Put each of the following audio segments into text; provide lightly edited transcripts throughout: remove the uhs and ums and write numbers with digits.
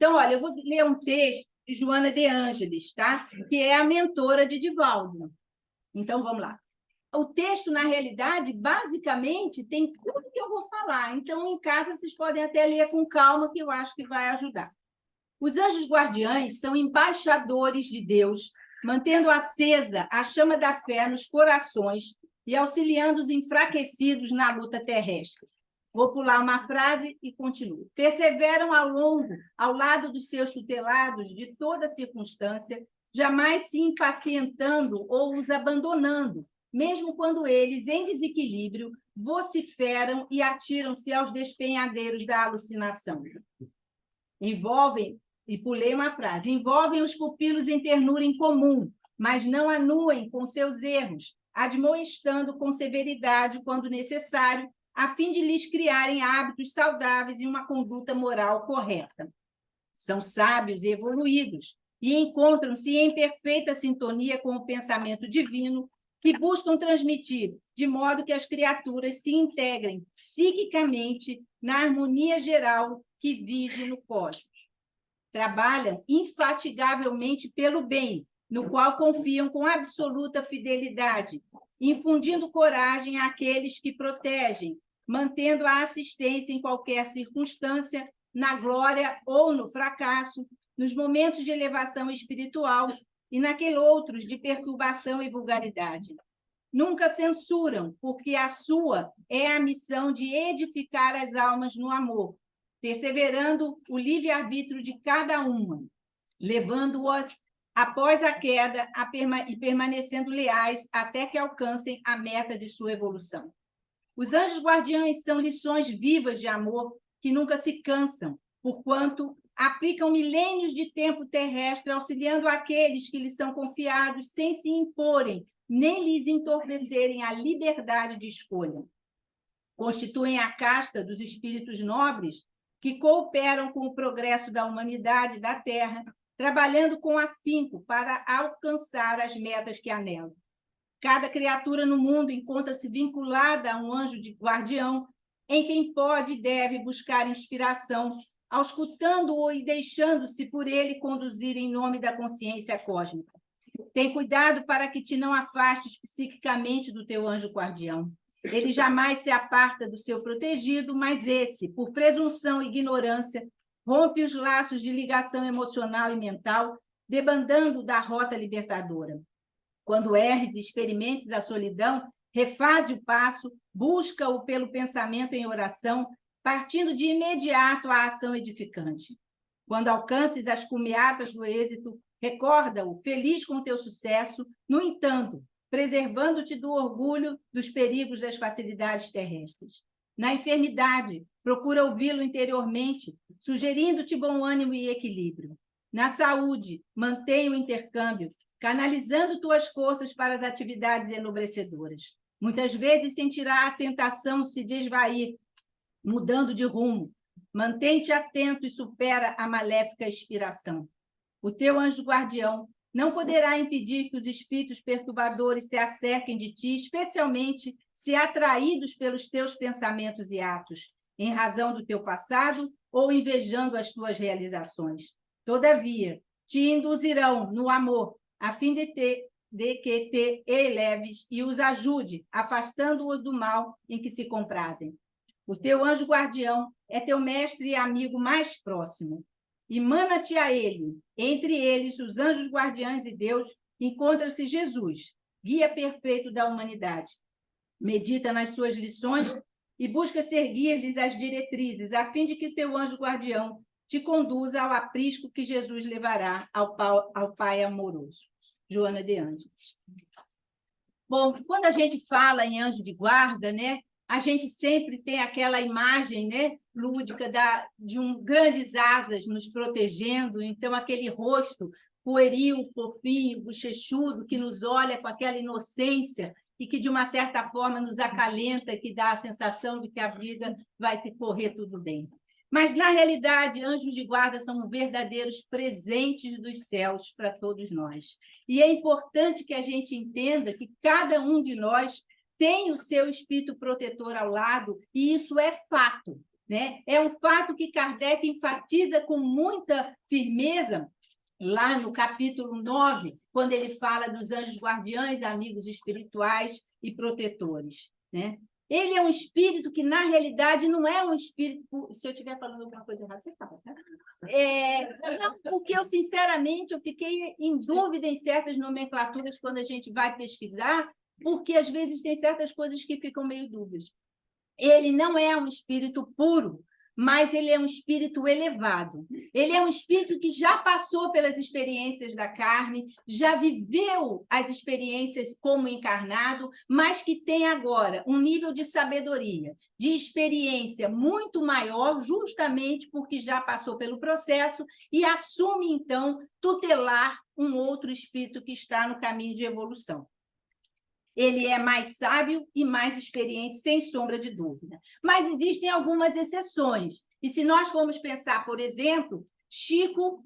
Então, olha, eu vou ler um texto de Joana de Ângeles, tá? Que é a mentora de Divaldo. Então, vamos lá. O texto, na realidade, basicamente, tem tudo que eu vou falar. Então, em casa, vocês podem até ler com calma, que eu acho que vai ajudar. Os anjos guardiães são embaixadores de Deus, mantendo acesa a chama da fé nos corações e auxiliando os enfraquecidos na luta terrestre. Vou pular uma frase e continuo. Perseveram ao lado dos seus tutelados de toda circunstância, jamais se impacientando ou os abandonando, mesmo quando eles, em desequilíbrio, vociferam e atiram-se aos despenhadeiros da alucinação. Pulei uma frase, envolvem os pupilos em ternura em comum, mas não anuem com seus erros, admoestando com severidade quando necessário, a fim de lhes criarem hábitos saudáveis e uma conduta moral correta. São sábios e evoluídos e encontram-se em perfeita sintonia com o pensamento divino que buscam transmitir, de modo que as criaturas se integrem psiquicamente na harmonia geral que vige no cosmos. Trabalham infatigavelmente pelo bem, no qual confiam com absoluta fidelidade, infundindo coragem àqueles que protegem, mantendo a assistência em qualquer circunstância, na glória ou no fracasso, nos momentos de elevação espiritual e naqueles outros de perturbação e vulgaridade. Nunca censuram, porque a sua é a missão de edificar as almas no amor, perseverando o livre-arbítrio de cada uma, levando-as após a queda e permanecendo leais até que alcancem a meta de sua evolução. Os anjos guardiães são lições vivas de amor que nunca se cansam, porquanto aplicam milênios de tempo terrestre, auxiliando aqueles que lhes são confiados sem se imporem, nem lhes entorpecerem a liberdade de escolha. Constituem a casta dos espíritos nobres que cooperam com o progresso da humanidade e da Terra, trabalhando com afinco para alcançar as metas que anelam. Cada criatura no mundo encontra-se vinculada a um anjo de guardião, em quem pode e deve buscar inspiração, auscultando-o e deixando-se por ele conduzir em nome da consciência cósmica. Tem cuidado para que te não afastes psiquicamente do teu anjo guardião. Ele jamais se aparta do seu protegido, mas esse, por presunção e ignorância, rompe os laços de ligação emocional e mental, debandando da rota libertadora. Quando erres e experimentes a solidão, refaze o passo, busca-o pelo pensamento em oração, partindo de imediato à ação edificante. Quando alcances as cumeatas do êxito, recorda-o, feliz com o teu sucesso, no entanto, preservando-te do orgulho dos perigos das facilidades terrestres. Na enfermidade, procura ouvi-lo interiormente, sugerindo-te bom ânimo e equilíbrio. Na saúde, mantém o intercâmbio, canalizando tuas forças para as atividades enobrecedoras. Muitas vezes sentirá a tentação se desvair, mudando de rumo. Mantém-te atento e supera a maléfica inspiração. O teu anjo guardião não poderá impedir que os espíritos perturbadores se acerquem de ti, especialmente se atraídos pelos teus pensamentos e atos, em razão do teu passado ou invejando as tuas realizações. Todavia, te induzirão no amor, a fim de que te eleves e os ajude, afastando-os do mal em que se comprazem. O teu anjo guardião é teu mestre e amigo mais próximo. Emana-te a ele. Entre eles, os anjos guardiães e Deus, encontra-se Jesus, guia perfeito da humanidade. Medita nas suas lições e busca seguir-lhes as diretrizes, a fim de que teu anjo guardião te conduza ao aprisco que Jesus levará ao Pai amoroso. Joana de Ângeles. Bom, quando a gente fala em anjo de guarda, né, a gente sempre tem aquela imagem, né, lúdica de grandes asas nos protegendo, então aquele rosto pueril, fofinho, bochechudo, que nos olha com aquela inocência e que, de uma certa forma, nos acalenta, que dá a sensação de que a vida vai correr tudo bem. Mas, na realidade, anjos de guarda são verdadeiros presentes dos céus para todos nós. E é importante que a gente entenda que cada um de nós tem o seu espírito protetor ao lado, e isso é fato. né? É um fato que Kardec enfatiza com muita firmeza lá no capítulo 9, quando ele fala dos anjos guardiães, amigos espirituais e protetores, né? Ele é um espírito que, na realidade, não é um espírito... Se eu estiver falando alguma coisa errada, você fala, tá? Não, porque eu, sinceramente, eu fiquei em dúvida em certas nomenclaturas quando a gente vai pesquisar, porque, às vezes, tem certas coisas que ficam meio dúbias. Ele não é um espírito puro, mas ele é um espírito elevado. Ele é um espírito que já passou pelas experiências da carne, já viveu as experiências como encarnado, mas que tem agora um nível de sabedoria, de experiência muito maior, justamente porque já passou pelo processo e assume, então, tutelar um outro espírito que está no caminho de evolução. Ele é mais sábio e mais experiente, sem sombra de dúvida. Mas existem algumas exceções. E se nós formos pensar, por exemplo, Chico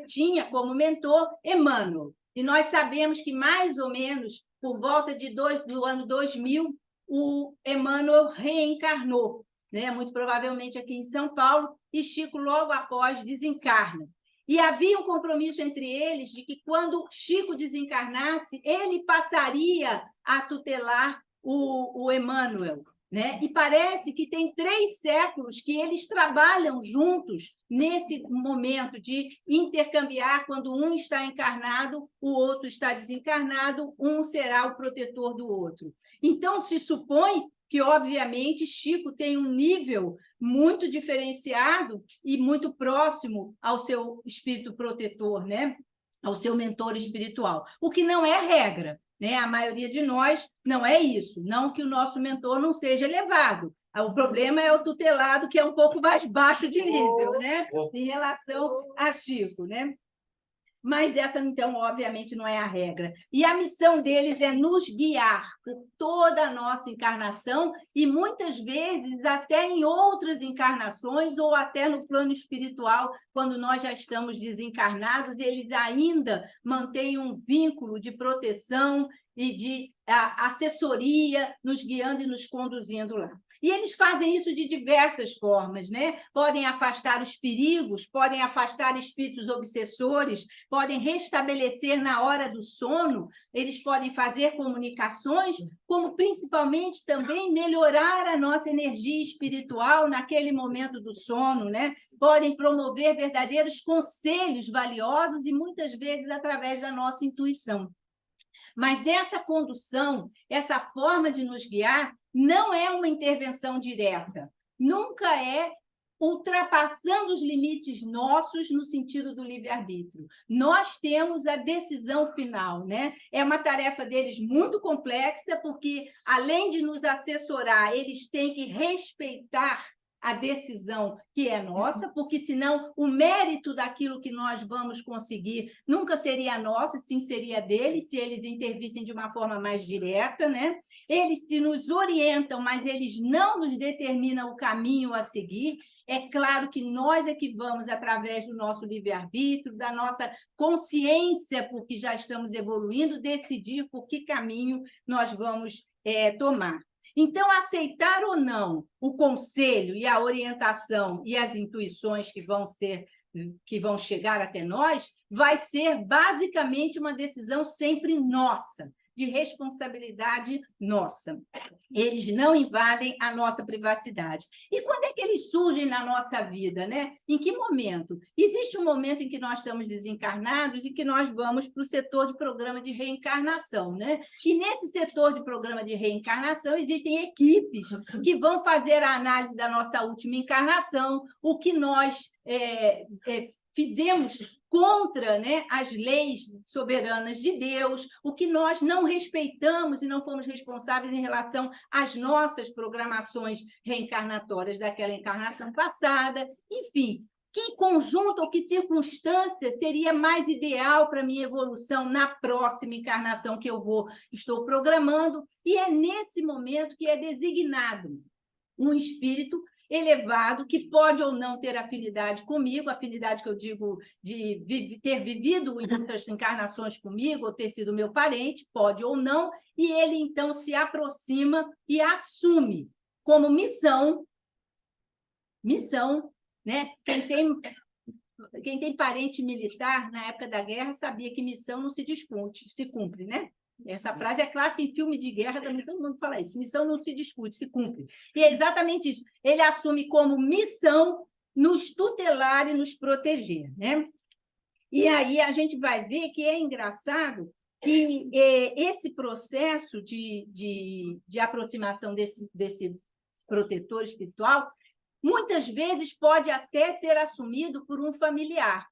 tinha como mentor Emmanuel. E nós sabemos que, mais ou menos, por volta do ano 2000, o Emmanuel reencarnou, né? Muito provavelmente aqui em São Paulo, e Chico, logo após, desencarna. E havia um compromisso entre eles de que, quando Chico desencarnasse, ele passaria a tutelar o Emmanuel, né? E parece que tem 3 séculos que eles trabalham juntos nesse momento de intercambiar. Quando um está encarnado, o outro está desencarnado, um será o protetor do outro. Então, se supõe que, obviamente, Chico tem um nível muito diferenciado e muito próximo ao seu espírito protetor, né? Ao seu mentor espiritual, o que não é regra, né? A maioria de nós não é isso, não que o nosso mentor não seja elevado. O problema é o tutelado, que é um pouco mais baixo de nível, né? Em relação a Chico, né? Mas essa, então, obviamente, não é a regra. E a missão deles é nos guiar por toda a nossa encarnação e, muitas vezes, até em outras encarnações ou até no plano espiritual, quando nós já estamos desencarnados, eles ainda mantêm um vínculo de proteção e de assessoria, nos guiando e nos conduzindo lá. E eles fazem isso de diversas formas, né? Podem afastar os perigos, podem afastar espíritos obsessores, podem restabelecer na hora do sono, eles podem fazer comunicações, como principalmente também melhorar a nossa energia espiritual naquele momento do sono, né? Podem promover verdadeiros conselhos valiosos e, muitas vezes, através da nossa intuição. Mas essa condução, essa forma de nos guiar, não é uma intervenção direta, nunca é ultrapassando os limites nossos no sentido do livre-arbítrio. Nós temos a decisão final, né? É uma tarefa deles muito complexa, porque, além de nos assessorar, eles têm que respeitar a decisão que é nossa, porque senão o mérito daquilo que nós vamos conseguir nunca seria nosso, sim seria deles, se eles intervissem de uma forma mais direta, né? Eles se nos orientam, mas eles não nos determinam o caminho a seguir. É claro que nós é que vamos, através do nosso livre-arbítrio, da nossa consciência, porque já estamos evoluindo, decidir por que caminho nós vamos tomar. Então, aceitar ou não o conselho e a orientação e as intuições que vão chegar até nós, vai ser basicamente uma decisão sempre nossa, de responsabilidade nossa. Eles não invadem a nossa privacidade. E quando é que eles surgem na nossa vida, né? Em que momento? Existe um momento em que nós estamos desencarnados e que nós vamos para o setor de programa de reencarnação, né? E nesse setor de programa de reencarnação existem equipes que vão fazer a análise da nossa última encarnação, o que nós fizemos contra, né, as leis soberanas de Deus, o que nós não respeitamos e não fomos responsáveis em relação às nossas programações reencarnatórias daquela encarnação passada. Enfim, que conjunto ou que circunstância seria mais ideal para a minha evolução na próxima encarnação que estou programando? E é nesse momento que é designado um espírito elevado, que pode ou não ter afinidade comigo, afinidade que eu digo de ter vivido em outras encarnações comigo, ou ter sido meu parente, pode ou não, e ele, então, se aproxima e assume como missão missão, né? Quem tem parente militar, na época da guerra, sabia que missão não se discute, se cumpre, né? Essa frase é clássica em filme de guerra, também todo mundo fala isso. Missão não se discute, se cumpre. E é exatamente isso. Ele assume como missão nos tutelar e nos proteger, né? E aí a gente vai ver que é engraçado que esse processo de aproximação desse protetor espiritual muitas vezes pode até ser assumido por um familiar,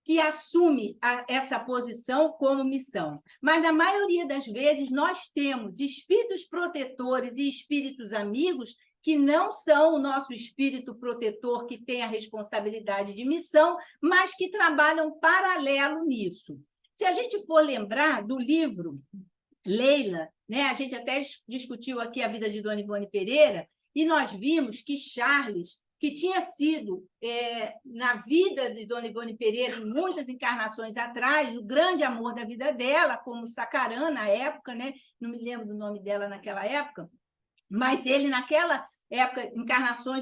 que assume essa posição como missão. Mas, na maioria das vezes, nós temos espíritos protetores e espíritos amigos que não são o nosso espírito protetor que tem a responsabilidade de missão, mas que trabalham paralelo nisso. Se a gente for lembrar do livro Leila, né, a gente até discutiu aqui a vida de Dona Ivone Pereira, e nós vimos que Charles, que tinha sido, na vida de Dona Ivone Pereira, em muitas encarnações atrás, o grande amor da vida dela, como Sacarã, na época, né? Não me lembro do nome dela naquela época, mas ele, naquela época,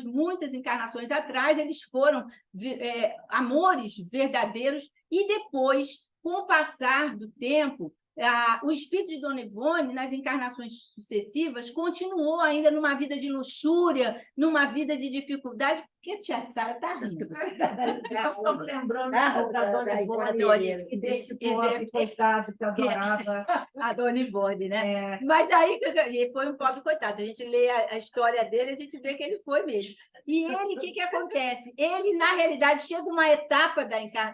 muitas encarnações atrás, eles foram amores verdadeiros, e depois, com o passar do tempo, o espírito de Dona Ivone, nas encarnações sucessivas, continuou ainda numa vida de luxúria, numa vida de dificuldade. Por que a tia Sara está rindo? Nós estamos lembrando da Dona Ivone e desse pobre coitado que adorava a Dona Ivone, né? É. Mas aí foi um pobre coitado. Se a gente lê a história dele, a gente vê que ele foi mesmo. E ele, o que acontece? Ele, na realidade, chega uma etapa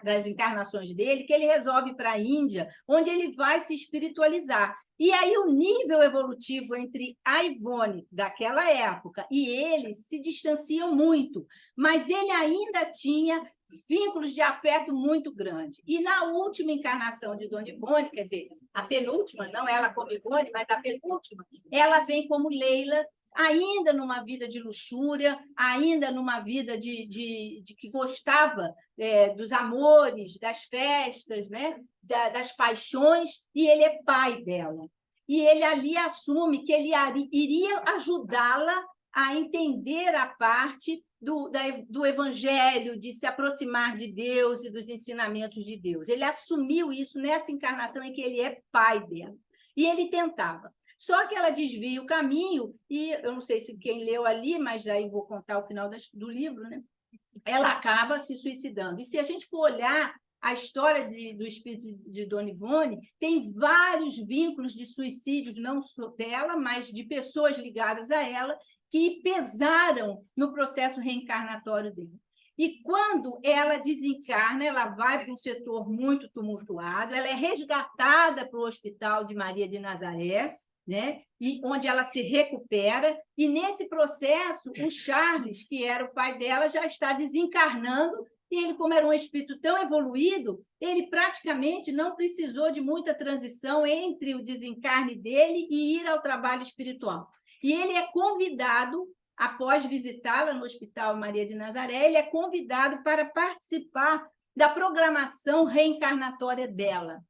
das encarnações dele que ele resolve ir para a Índia, onde ele vai se espiritualizar. E aí o nível evolutivo entre a Ivone daquela época e ele se distanciam muito, mas ele ainda tinha vínculos de afeto muito grande. E na última encarnação de Dona Ivone, quer dizer, a penúltima, não ela como Ivone, mas a penúltima, ela vem como Leila, ainda numa vida de luxúria, ainda numa vida de que gostava dos amores, das festas, né? Das paixões, e ele é pai dela. E ele ali assume que ele iria ajudá-la a entender a parte do evangelho, de se aproximar de Deus e dos ensinamentos de Deus. Ele assumiu isso nessa encarnação em que ele é pai dela. E ele tentava. Só que ela desvia o caminho, e eu não sei se quem leu ali, mas aí vou contar o final do livro, né? Ela acaba se suicidando. E se a gente for olhar a história do espírito de Dona Ivone, tem vários vínculos de suicídios, não só dela, mas de pessoas ligadas a ela, que pesaram no processo reencarnatório dele. E quando ela desencarna, ela vai para um setor muito tumultuado, ela é resgatada para o Hospital de Maria de Nazaré, né? E onde ela se recupera, e nesse processo o Charles, que era o pai dela, já está desencarnando, e ele, como era um espírito tão evoluído, ele praticamente não precisou de muita transição entre o desencarne dele e ir ao trabalho espiritual. E ele é convidado, após visitá-la no Hospital Maria de Nazaré, ele é convidado para participar da programação reencarnatória dela.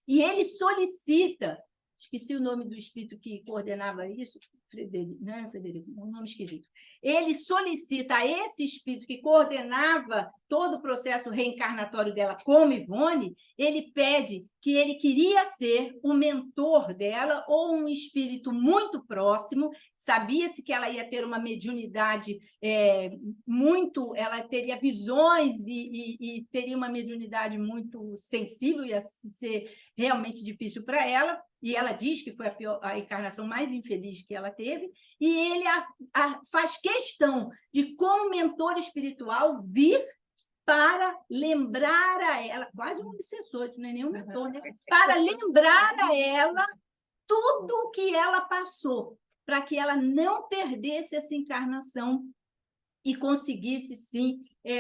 E ele solicita, esqueci o nome do espírito que coordenava isso, Frederico, não era Frederico, um nome esquisito. Ele solicita a esse espírito que coordenava todo o processo reencarnatório dela como Ivone, ele pede que ele queria ser o mentor dela ou um espírito muito próximo, sabia-se que ela ia ter uma mediunidade ela teria visões e teria uma mediunidade muito sensível, ia ser realmente difícil para ela, e ela diz que foi a encarnação mais infeliz que ela teve, e ele faz questão de, como mentor espiritual, vir para lembrar a ela, quase um obsessor, não é nenhum mentor, né? Para lembrar a ela tudo o que ela passou, para que ela não perdesse essa encarnação e conseguisse, sim,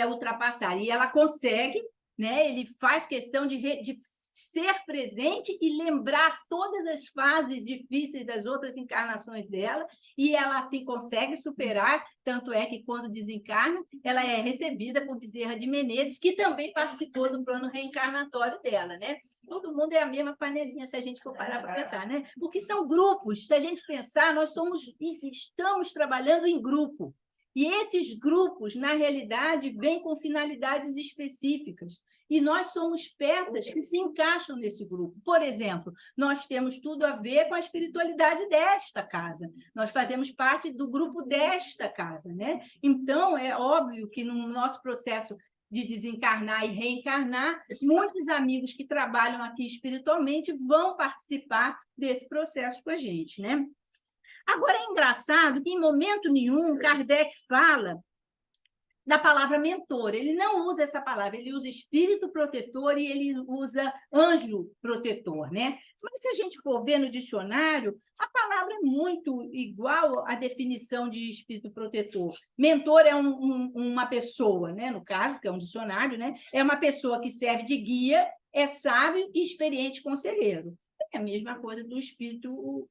ultrapassar. E ela consegue, né? Ele faz questão de ser presente e lembrar todas as fases difíceis das outras encarnações dela, e ela assim consegue superar, tanto é que, quando desencarna, ela é recebida por Bezerra de Menezes, que também participou do plano reencarnatório dela, né? Todo mundo é a mesma panelinha, se a gente for parar para pensar, né? Porque são grupos, se a gente pensar, nós estamos trabalhando em grupo. E esses grupos, na realidade, vêm com finalidades específicas. E nós somos peças que se encaixam nesse grupo. Por exemplo, nós temos tudo a ver com a espiritualidade desta casa. Nós fazemos parte do grupo desta casa, né? Então, é óbvio que no nosso processo de desencarnar e reencarnar, muitos amigos que trabalham aqui espiritualmente vão participar desse processo com a gente, né? Agora, é engraçado que, em momento nenhum, Kardec fala da palavra mentor. Ele não usa essa palavra, ele usa espírito protetor e ele usa anjo protetor, né? Mas se a gente for ver no dicionário, a palavra é muito igual à definição de espírito protetor. Mentor é uma pessoa, né? No caso, que é um dicionário, né? É uma pessoa que serve de guia, é sábio e experiente conselheiro. É a mesma coisa do espírito.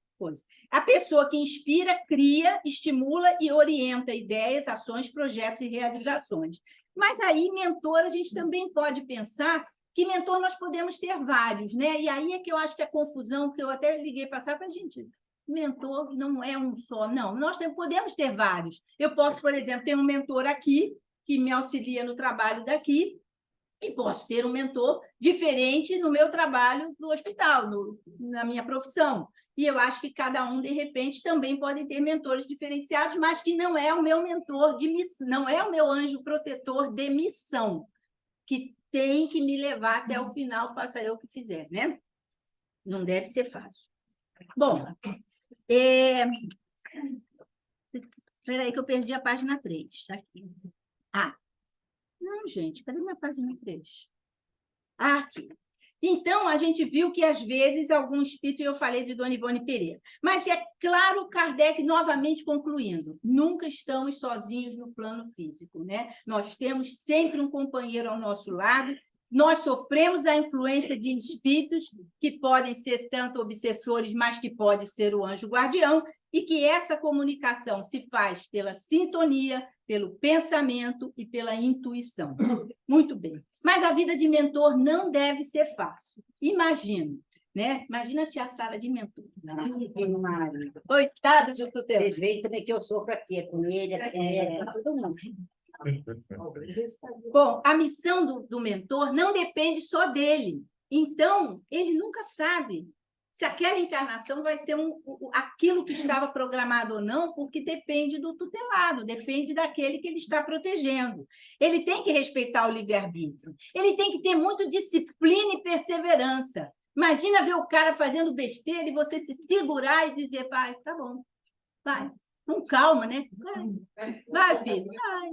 A pessoa que inspira, cria, estimula e orienta ideias, ações, projetos e realizações. Mas aí, mentor, a gente também pode pensar que mentor nós podemos ter vários, né? E aí é que eu acho que a confusão, que eu até liguei para a gente, mentor não é um só, não. Nós podemos ter vários. Eu posso, por exemplo, ter um mentor aqui, que me auxilia no trabalho daqui, e posso ter um mentor diferente no meu trabalho no hospital, na minha profissão. E eu acho que cada um, de repente, também pode ter mentores diferenciados, mas que não é o meu mentor de missão, não é o meu anjo protetor de missão, que tem que me levar até o final, faça eu o que fizer, né? Não deve ser fácil. Bom, espera aí que eu perdi a página 3. Está aqui. Não, gente, cadê minha página 3? Aqui. Então, a gente viu que, às vezes, algum espírito, eu falei de Dona Ivone Pereira, mas é claro, Kardec, novamente concluindo, nunca estamos sozinhos no plano físico, né? Nós temos sempre um companheiro ao nosso lado, nós sofremos a influência de espíritos que podem ser tanto obsessores, mas que pode ser o anjo guardião, e que essa comunicação se faz pela sintonia, pelo pensamento e pela intuição. Muito bem. Mas a vida de mentor não deve ser fácil. Imagina, né? Imagina a tia Sara de mentor. Coitada do tutelado. Vocês veem também que eu sofro aqui, é com ele, todo mundo. Bom, a missão do mentor não depende só dele. Então, ele nunca sabe se aquela encarnação vai ser aquilo que estava programado ou não, porque depende do tutelado, depende daquele que ele está protegendo. Ele tem que respeitar o livre-arbítrio. Ele tem que ter muito disciplina e perseverança. Imagina ver o cara fazendo besteira e você se segurar e dizer, pai, tá bom, vai. Com calma, né? Vai, filho. Vai.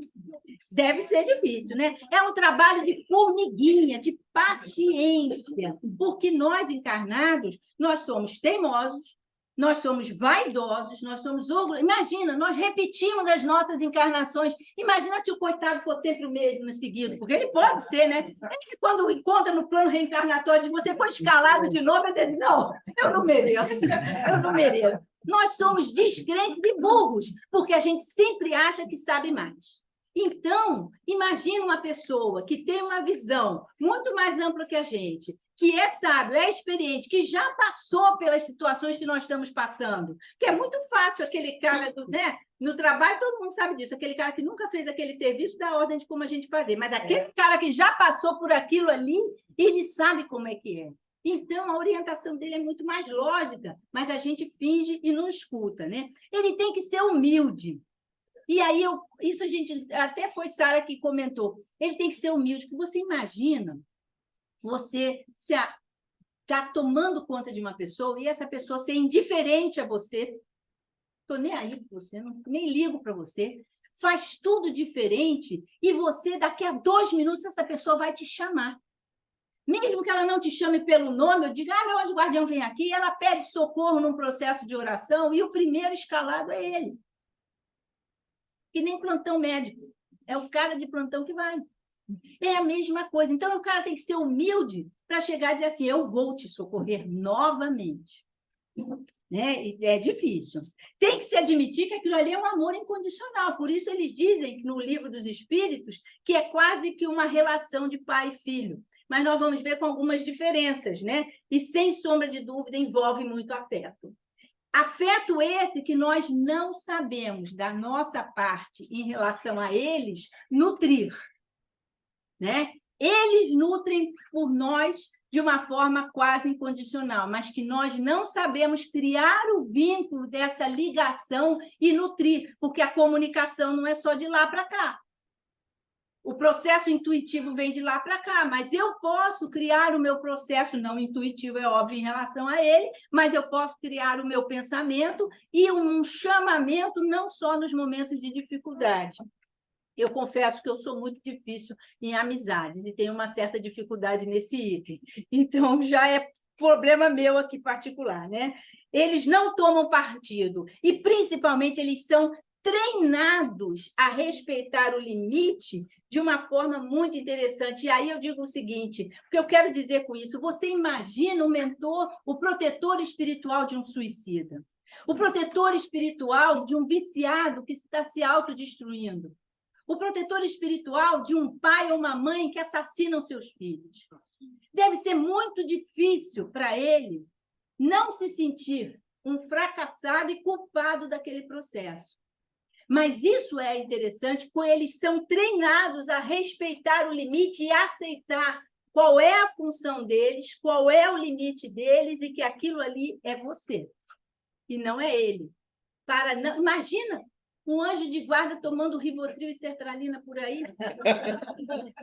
Deve ser difícil, né? É um trabalho de formiguinha, de paciência, porque nós, encarnados, nós somos teimosos, nós somos vaidosos, nós somos orgulhosos. Imagina, nós repetimos as nossas encarnações. Imagina se o coitado for sempre o mesmo no seguido, porque ele pode ser, né? Ele, quando encontra no plano reencarnatório, você foi escalado de novo, ele diz, não, eu não mereço, eu não mereço. Nós somos descrentes e burros, porque a gente sempre acha que sabe mais. Então, imagina uma pessoa que tem uma visão muito mais ampla que a gente, que é sábio, é experiente, que já passou pelas situações que nós estamos passando, que é muito fácil aquele cara, né? No trabalho, todo mundo sabe disso, aquele cara que nunca fez aquele serviço dá ordem de como a gente fazer, mas aquele cara que já passou por aquilo ali, ele sabe como é que é. Então, a orientação dele é muito mais lógica, mas a gente finge e não escuta, né? Ele tem que ser humilde. E aí, isso a gente... Até foi Sara que comentou. Ele tem que ser humilde, porque você imagina você está tomando conta de uma pessoa e essa pessoa ser indiferente a você. Estou nem aí para você, nem ligo para você. Faz tudo diferente e você, daqui a 2 minutos, essa pessoa vai te chamar. Mesmo que ela não te chame pelo nome, eu digo, meu anjo guardião vem aqui, ela pede socorro num processo de oração e o primeiro escalado é ele. Que nem plantão médico. É o cara de plantão que vai. É a mesma coisa. Então, o cara tem que ser humilde para chegar e dizer assim, eu vou te socorrer novamente. Né? É difícil. Tem que se admitir que aquilo ali é um amor incondicional. Por isso, eles dizem no Livro dos Espíritos que é quase que uma relação de pai e filho. Mas nós vamos ver com algumas diferenças, né? E, sem sombra de dúvida, envolve muito afeto. Afeto esse que nós não sabemos, da nossa parte, em relação a eles, nutrir. Né? Eles nutrem por nós de uma forma quase incondicional, mas que nós não sabemos criar o vínculo dessa ligação e nutrir, porque a comunicação não é só de lá para cá. O processo intuitivo vem de lá para cá, mas eu posso criar o meu processo, não intuitivo, é óbvio, em relação a ele, mas eu posso criar o meu pensamento e um chamamento não só nos momentos de dificuldade. Eu confesso que eu sou muito difícil em amizades e tenho uma certa dificuldade nesse item. Então, já é problema meu aqui particular, né? Eles não tomam partido e, principalmente, eles são treinados a respeitar o limite de uma forma muito interessante. E aí eu digo o seguinte, porque eu quero dizer com isso, você imagina o mentor, o protetor espiritual de um suicida, o protetor espiritual de um viciado que está se autodestruindo, o protetor espiritual de um pai ou uma mãe que assassinam seus filhos. Deve ser muito difícil para ele não se sentir um fracassado e culpado daquele processo. Mas isso é interessante, porque eles são treinados a respeitar o limite e aceitar qual é a função deles, qual é o limite deles e que aquilo ali é você, e não é ele. Imagina um anjo de guarda tomando Rivotril e sertralina por aí.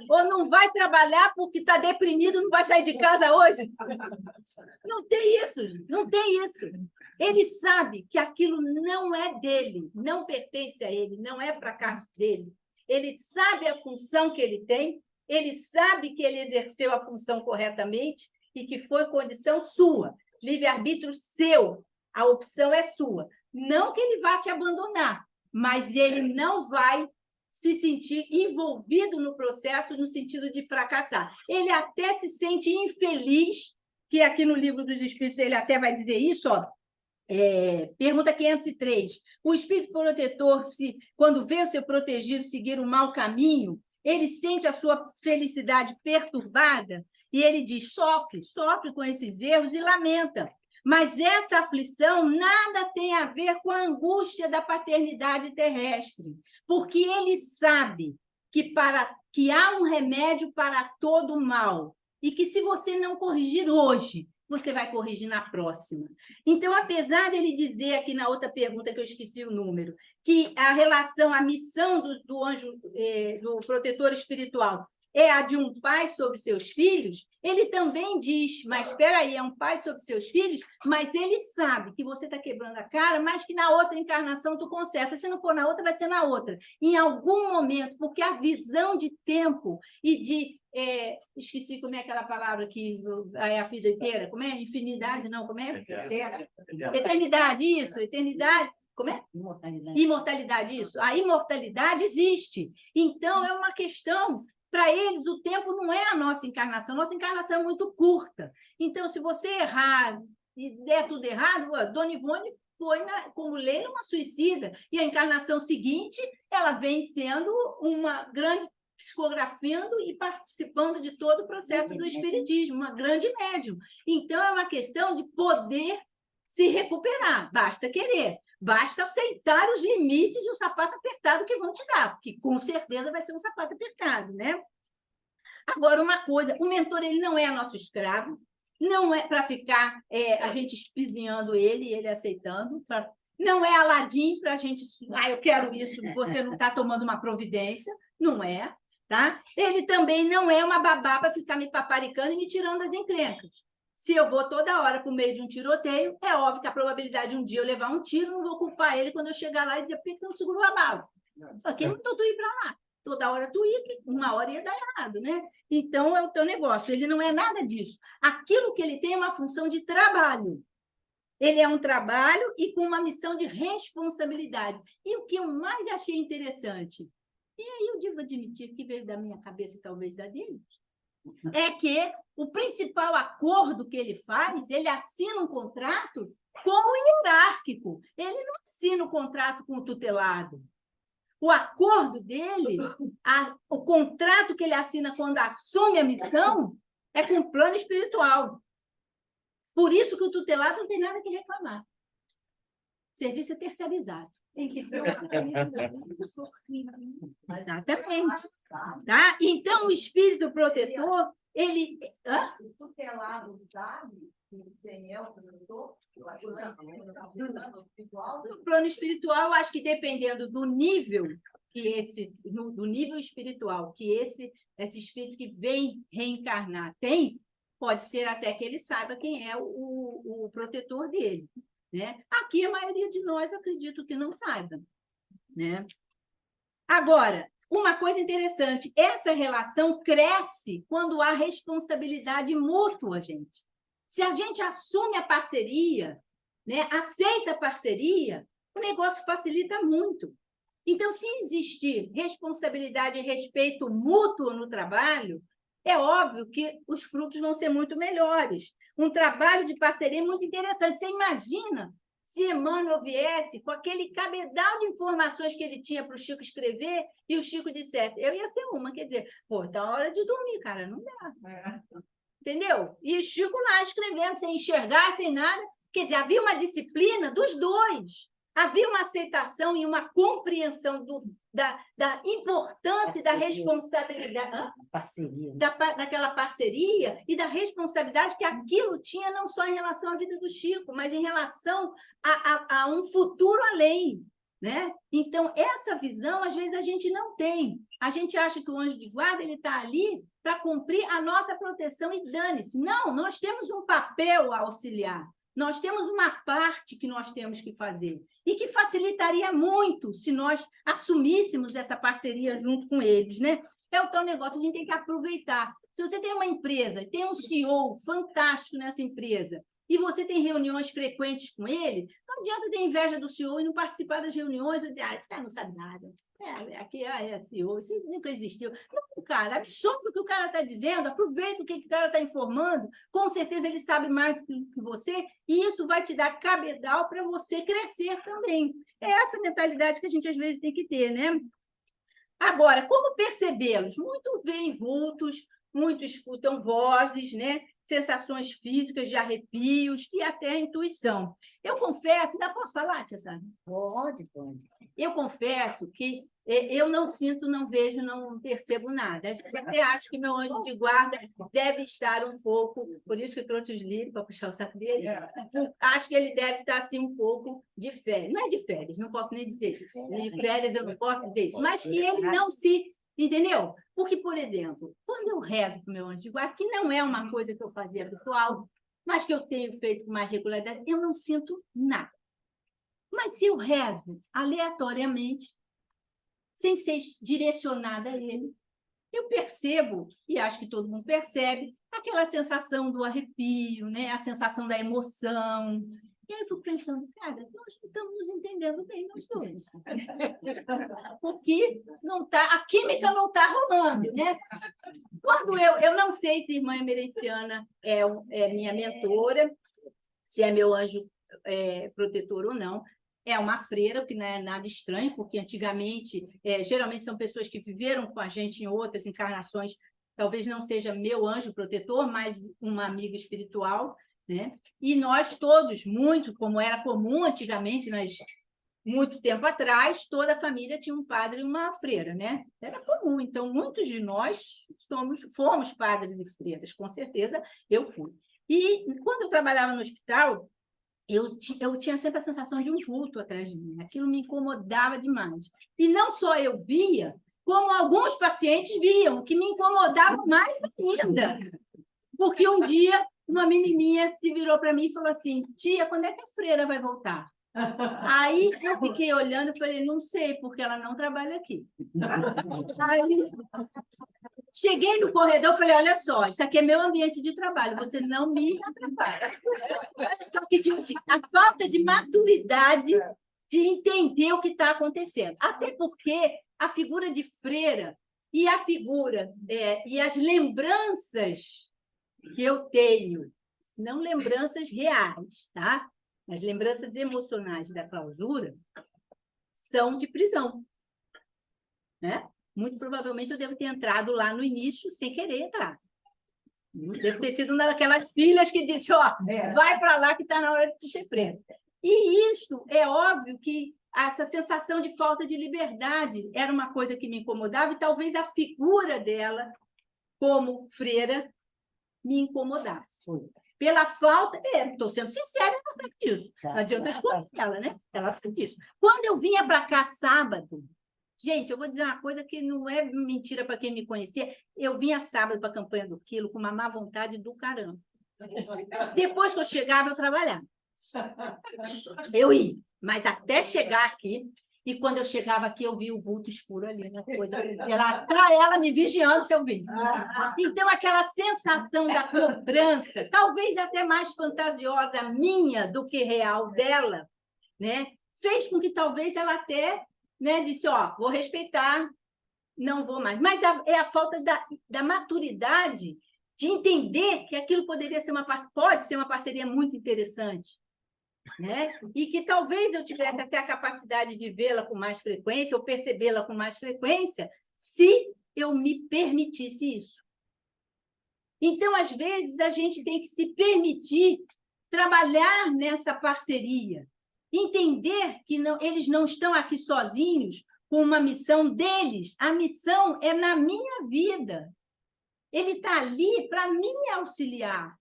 Ou não vai trabalhar porque está deprimido, não vai sair de casa hoje. Não tem isso, não tem isso. Ele sabe que aquilo não é dele, não pertence a ele, não é fracasso dele. Ele sabe a função que ele tem, ele sabe que ele exerceu a função corretamente e que foi condição sua, livre-arbítrio seu, a opção é sua. Não que ele vá te abandonar, mas ele não vai se sentir envolvido no processo no sentido de fracassar. Ele até se sente infeliz, que aqui no Livro dos Espíritos ele até vai dizer isso, ó. Pergunta 503. O espírito protetor, quando vê o seu protegido seguir um mau caminho, ele sente a sua felicidade perturbada e ele diz, sofre com esses erros e lamenta. Mas essa aflição nada tem a ver com a angústia da paternidade terrestre, porque ele sabe que há um remédio para todo mal e que se você não corrigir hoje, você vai corrigir na próxima. Então, apesar dele dizer aqui na outra pergunta, que eu esqueci o número, que a missão do anjo, do protetor espiritual, é a de um pai sobre seus filhos, ele também diz, mas espera aí, é um pai sobre seus filhos, mas ele sabe que você está quebrando a cara, mas que na outra encarnação tu conserta. Se não for na outra, vai ser na outra. Em algum momento, porque a visão de tempo e de... esqueci como é aquela palavra que é a vida inteira, como é? Infinidade, não, como é? Eternidade, isso, eternidade. Como é? Imortalidade. Imortalidade, isso. A imortalidade existe. Então, é uma questão... Para eles, o tempo não é a nossa encarnação é muito curta. Então, se você errar e der tudo errado, Dona Ivone foi, como Leila, uma suicida, e a encarnação seguinte, ela vem sendo uma grande psicografando e participando de todo o processo do espiritismo, uma grande médium. Então, é uma questão de poder se recuperar, basta querer. Basta aceitar os limites de um sapato apertado que vão te dar, porque com certeza vai ser um sapato apertado, né? Agora, uma coisa, o mentor ele não é nosso escravo, não é para ficar a gente espizinhando ele aceitando, não é Aladim para a gente, eu quero isso, você não está tomando uma providência, não é, tá? Ele também não é uma babá para ficar me paparicando e me tirando das encrencas. Se eu vou toda hora para o meio de um tiroteio, é óbvio que a probabilidade de um dia eu levar um tiro, não vou culpar ele quando eu chegar lá e dizer por que você não segurou a bala? Porque não estou tu ir para lá. Toda hora tu ia, que uma hora ia dar errado, né? Então, é o teu negócio. Ele não é nada disso. Aquilo que ele tem é uma função de trabalho. Ele é um trabalho e com uma missão de responsabilidade. E o que eu mais achei interessante, e aí eu devo admitir que veio da minha cabeça, talvez da dele, é que o principal acordo que ele faz, ele assina um contrato com o hierárquico. Ele não assina o contrato com o tutelado. O acordo dele, o contrato que ele assina quando assume a missão, é com o plano espiritual. Por isso que o tutelado não tem nada que reclamar. serviço é terceirizado. Tem que ter Exatamente. Tá? Então, o espírito protetor, ele... Hã? O tutelado sabe que quem é o protetor? No plano espiritual, eu acho que dependendo do nível do nível espiritual que esse espírito que vem reencarnar tem, pode ser até que ele saiba quem é o protetor dele, né? Aqui a maioria de nós acredito que não saiba, né? Agora, uma coisa interessante, essa relação cresce quando há responsabilidade mútua, gente. Se a gente assume a parceria, né, aceita a parceria, o negócio facilita muito. Então, se existir responsabilidade e respeito mútuo no trabalho, é óbvio que os frutos vão ser muito melhores. Um trabalho de parceria é muito interessante. Você imagina se Emmanuel viesse com aquele cabedal de informações que ele tinha para o Chico escrever e o Chico dissesse, eu ia ser uma, quer dizer, pô, tá na hora de dormir, cara, não dá. Entendeu? E o Chico lá escrevendo, sem enxergar, sem nada. Quer dizer, havia uma disciplina dos dois. Havia uma aceitação e uma compreensão da importância e da responsabilidade. Parceria. Daquela parceria e da responsabilidade que aquilo tinha não só em relação à vida do Chico, mas em relação a um futuro além, né? Então, essa visão, às vezes, a gente não tem. A gente acha que o anjo de guarda ele está ali para cumprir a nossa proteção e dane-se. Não, nós temos um papel a auxiliar. Nós temos uma parte que nós temos que fazer e que facilitaria muito se nós assumíssemos essa parceria junto com eles, né? É o tal negócio, a gente tem que aproveitar. Se você tem uma empresa, tem um CEO fantástico nessa empresa, e você tem reuniões frequentes com ele, não adianta ter inveja do CEO e não participar das reuniões ou dizer, esse cara não sabe nada. Aqui é CEO, isso nunca existiu. Não, cara, absorve o que o cara está dizendo, aproveita o que o cara está informando, com certeza ele sabe mais do que você, e isso vai te dar cabedal para você crescer também. É essa mentalidade que a gente às vezes tem que ter, né? Agora, como percebê-los? Muito veem vultos, muito escutam vozes, né? Sensações físicas de arrepios e até a intuição. Eu confesso, ainda posso falar, Tia Sara? Pode. Eu confesso que eu não sinto, não vejo, não percebo nada. Até acho que meu anjo de guarda deve estar um pouco, por isso que eu trouxe os livros para puxar o saco dele, acho que ele deve estar assim um pouco de férias. Não é de férias, não posso nem dizer isso. De férias eu não posso dizer isso, mas que ele não se... Entendeu? Porque, por exemplo, quando eu rezo para o meu anjo de guarda, que não é uma coisa que eu fazia habitual, mas que eu tenho feito com mais regularidade, eu não sinto nada. Mas se eu rezo aleatoriamente, sem ser direcionada a ele, eu percebo, e acho que todo mundo percebe, aquela sensação do arrepio, né? A sensação da emoção. E aí eu fico pensando, cara, nós não estamos nos entendendo bem, nós dois. Porque não tá, a química não está rolando, né? Quando eu não sei se a irmã Emerenciana é minha mentora, se é meu anjo protetor ou não, é uma freira, o que não é nada estranho, porque antigamente, geralmente são pessoas que viveram com a gente em outras encarnações, talvez não seja meu anjo protetor, mas uma amiga espiritual, né? E nós todos, muito, como era comum antigamente, muito tempo atrás, toda a família tinha um padre e uma freira, né? Era comum, então muitos de nós fomos padres e freiras, com certeza eu fui. E quando eu trabalhava no hospital, eu tinha sempre a sensação de um vulto atrás de mim. Aquilo me incomodava demais. E não só eu via, como alguns pacientes viam, que me incomodava mais ainda. Porque um dia, uma menininha se virou para mim e falou assim, tia, quando é que a freira vai voltar? Aí eu fiquei olhando e falei, não sei, porque ela não trabalha aqui. Aí cheguei no corredor e falei, olha só, isso aqui é meu ambiente de trabalho, você não me atrapalha. Só que a falta de maturidade de entender o que está acontecendo. Até porque a figura de freira e a figura e as lembranças que eu tenho, não lembranças reais, tá? As lembranças emocionais da clausura são de prisão, né? Muito provavelmente eu devo ter entrado lá no início sem querer entrar. Devo ter sido uma daquelas filhas que disse, vai para lá que está na hora de ser preso. E isso é óbvio que essa sensação de falta de liberdade era uma coisa que me incomodava, e talvez a figura dela, como freira, me incomodasse. Pela falta... Estou sendo sincera, ela sabe disso. Não adianta eu esconder ela, né? Ela sabe disso. Quando eu vinha para cá sábado, gente, eu vou dizer uma coisa que não é mentira para quem me conhecia, eu vinha sábado para a campanha do Quilo com uma má vontade do caramba. Depois que eu chegava, eu trabalhava. Eu ia, mas até chegar aqui, e quando eu chegava aqui, eu vi o vulto escuro ali, uma coisa, ela me vigiando se eu vi. Então, aquela sensação da cobrança, talvez até mais fantasiosa minha do que real dela, né, fez com que talvez ela até, né, disse, ó, vou respeitar, não vou mais. Mas é a falta da maturidade de entender que aquilo poderia ser pode ser uma parceria muito interessante, né? E que talvez eu tivesse até a capacidade de vê-la com mais frequência ou percebê-la com mais frequência se eu me permitisse isso. Então, às vezes, a gente tem que se permitir trabalhar nessa parceria, entender que eles não estão aqui sozinhos com uma missão deles, a missão é na minha vida. Ele está ali para me auxiliar.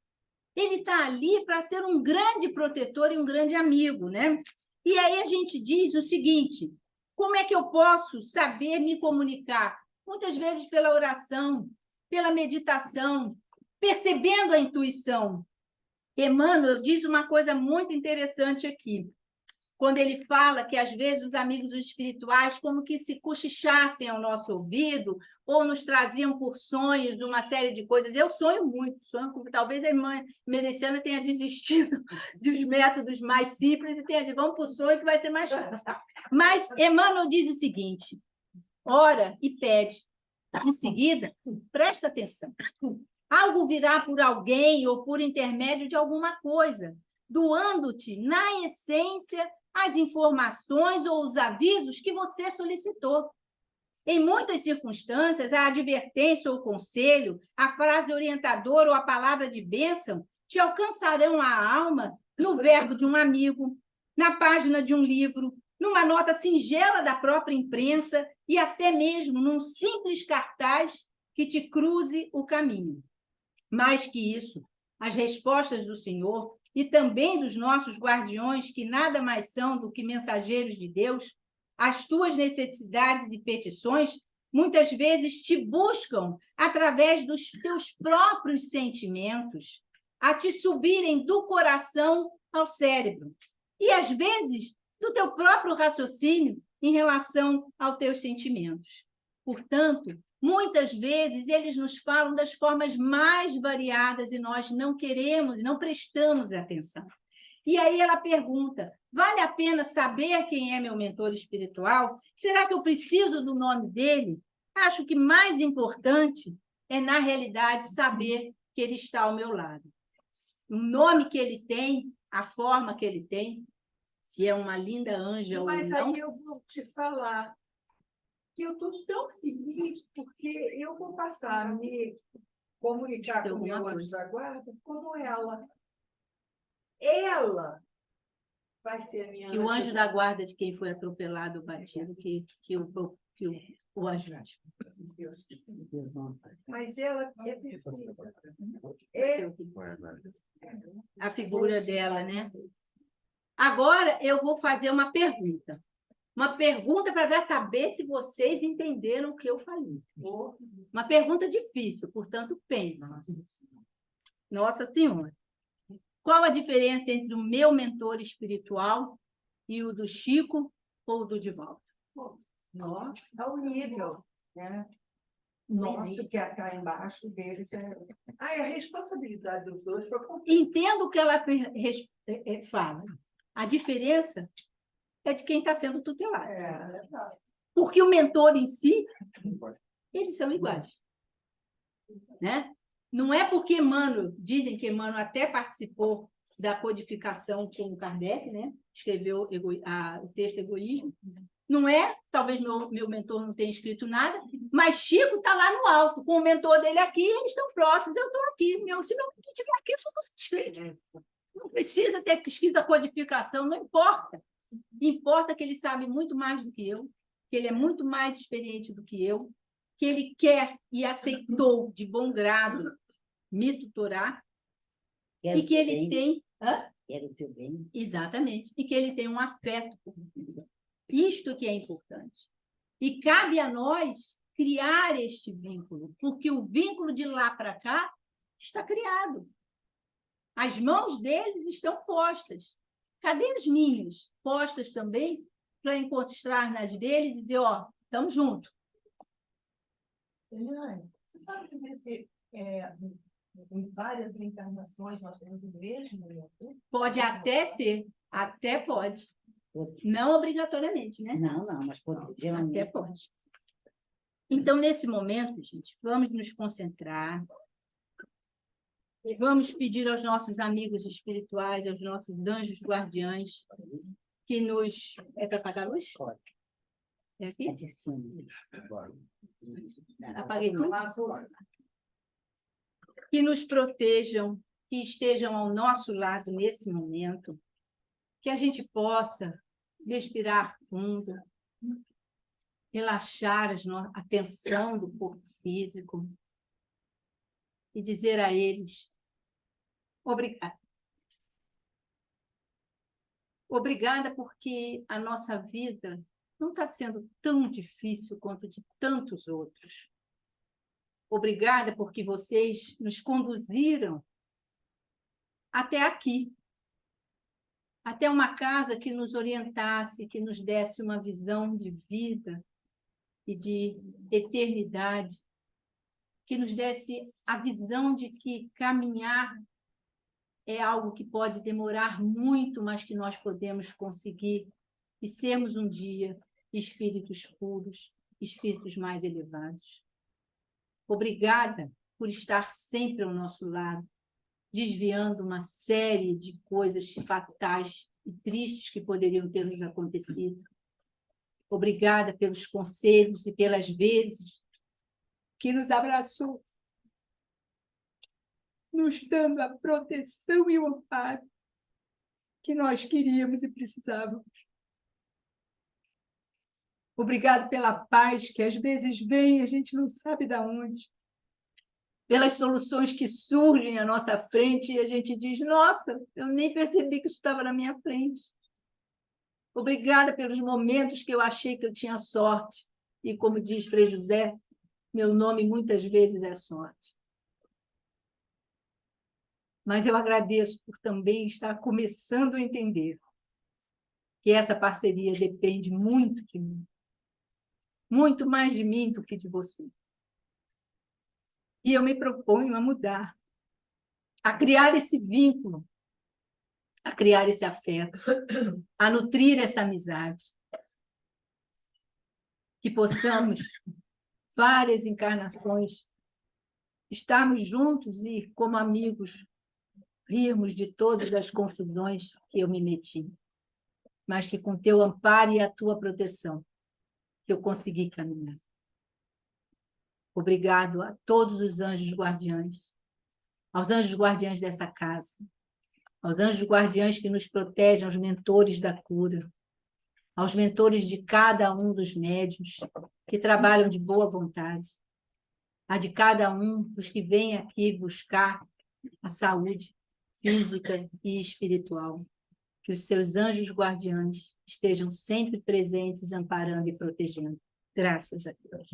Ele está ali para ser um grande protetor e um grande amigo, né? E aí a gente diz o seguinte, como é que eu posso saber me comunicar? Muitas vezes pela oração, pela meditação, percebendo a intuição. Emmanuel diz uma coisa muito interessante aqui, quando ele fala que, às vezes, os amigos espirituais como que se cochichassem ao nosso ouvido ou nos traziam por sonhos uma série de coisas. Eu sonho muito, talvez a irmã Mereciana tenha desistido dos métodos mais simples e tenha dito, vamos para o sonho que vai ser mais fácil. Mas Emmanuel diz o seguinte, ora e pede, em seguida, presta atenção, algo virá por alguém ou por intermédio de alguma coisa, doando-te, na essência, as informações ou os avisos que você solicitou. Em muitas circunstâncias, a advertência ou o conselho, a frase orientadora ou a palavra de bênção te alcançarão a alma no verbo de um amigo, na página de um livro, numa nota singela da própria imprensa e até mesmo num simples cartaz que te cruze o caminho. Mais que isso, as respostas do Senhor e também dos nossos guardiões, que nada mais são do que mensageiros de Deus, as tuas necessidades e petições, muitas vezes te buscam através dos teus próprios sentimentos, a te subirem do coração ao cérebro, e às vezes do teu próprio raciocínio em relação aos teus sentimentos. Portanto, muitas vezes eles nos falam das formas mais variadas e nós não queremos, não prestamos atenção. E aí ela pergunta, vale a pena saber quem é meu mentor espiritual? Será que eu preciso do nome dele? Acho que mais importante é, na realidade, saber que ele está ao meu lado. O nome que ele tem, a forma que ele tem, se é uma linda anja ou não. Mas aí eu vou te falar que eu estou tão feliz porque eu vou passar a me comunicar com o meu anjo da guarda como ela. Ela vai ser a minha... Que o anjo da guarda de quem foi atropelado, batido, que o ajude. Mas ela é perfeita. A figura dela, né? Agora eu vou fazer uma pergunta. Uma pergunta para saber se vocês entenderam o que eu falei. Uma pergunta difícil, portanto, pense. Nossa Senhora. Qual a diferença entre o meu mentor espiritual e o do Chico ou do Divaldo? Nossa, é o nível, né? Nosso que é cá embaixo deles é... a responsabilidade dos dois foi completa. Entendo o que ela fala. A diferença é de quem está sendo tutelado. Porque o mentor em si, eles são iguais. Né? Não é porque Emmanuel, dizem que Emmanuel até participou da codificação com o Kardec, né? Escreveu o texto Egoísmo. Não é, talvez meu mentor não tenha escrito nada, mas Chico está lá no alto, com o mentor dele aqui, eles estão próximos, eu estou aqui. Se meu mentor estiver aqui, eu só estou satisfeita. Não precisa ter escrito a codificação, não importa. Importa que ele sabe muito mais do que eu, que ele é muito mais experiente do que eu, que ele quer e aceitou de bom grado me tutorar, e que ele tem... Quero o teu bem. Exatamente. E que ele tem um afeto por mim. Isto que é importante. E cabe a nós criar este vínculo, porque o vínculo de lá para cá está criado. As mãos deles estão postas. Cadê as minhas? Postas também, para encostar nas dele e dizer, ó, estamos juntos. Eliane, você sabe dizer se em várias encarnações nós temos o mesmo mentor? Pode até ser, até pode. Não obrigatoriamente, né? Não, mas pode, geralmente. Até pode. Então, nesse momento, gente, vamos nos concentrar. Vamos pedir aos nossos amigos espirituais, aos nossos anjos guardiães, que nos... É para apagar a luz? Pode. É aqui? É de cima. Apaguei tudo. Que nos protejam, que estejam ao nosso lado nesse momento, que a gente possa respirar fundo, relaxar a tensão do corpo físico e dizer a eles obrigada. Obrigada porque a nossa vida não está sendo tão difícil quanto de tantos outros. Obrigada porque vocês nos conduziram até aqui, até uma casa que nos orientasse, que nos desse uma visão de vida e de eternidade, que nos desse a visão de que caminhar é algo que pode demorar muito, mas que nós podemos conseguir e sermos um dia espíritos puros, espíritos mais elevados. Obrigada por estar sempre ao nosso lado, desviando uma série de coisas fatais e tristes que poderiam ter nos acontecido. Obrigada pelos conselhos e pelas vezes que nos abraçou, nos dando a proteção e o amparo que nós queríamos e precisávamos. Obrigado pela paz que às vezes vem e a gente não sabe de onde. Pelas soluções que surgem à nossa frente e a gente diz, nossa, eu nem percebi que isso estava na minha frente. Obrigada pelos momentos que eu achei que eu tinha sorte. E como diz Frei José, meu nome muitas vezes é sorte. Mas eu agradeço por também estar começando a entender que essa parceria depende muito de mim. Muito mais de mim do que de você. E eu me proponho a mudar, a criar esse vínculo, a criar esse afeto, a nutrir essa amizade. Que possamos, várias encarnações, estarmos juntos e, como amigos, rirmos de todas as confusões que eu me meti, mas que com teu amparo e a tua proteção, que eu consegui caminhar. Obrigado a todos os anjos guardiães, aos anjos guardiães dessa casa, aos anjos guardiães que nos protegem, aos mentores da cura, aos mentores de cada um dos médiuns que trabalham de boa vontade, a de cada um dos que vêm aqui buscar a saúde física e espiritual. Que os seus anjos guardiães estejam sempre presentes, amparando e protegendo. Graças a Deus.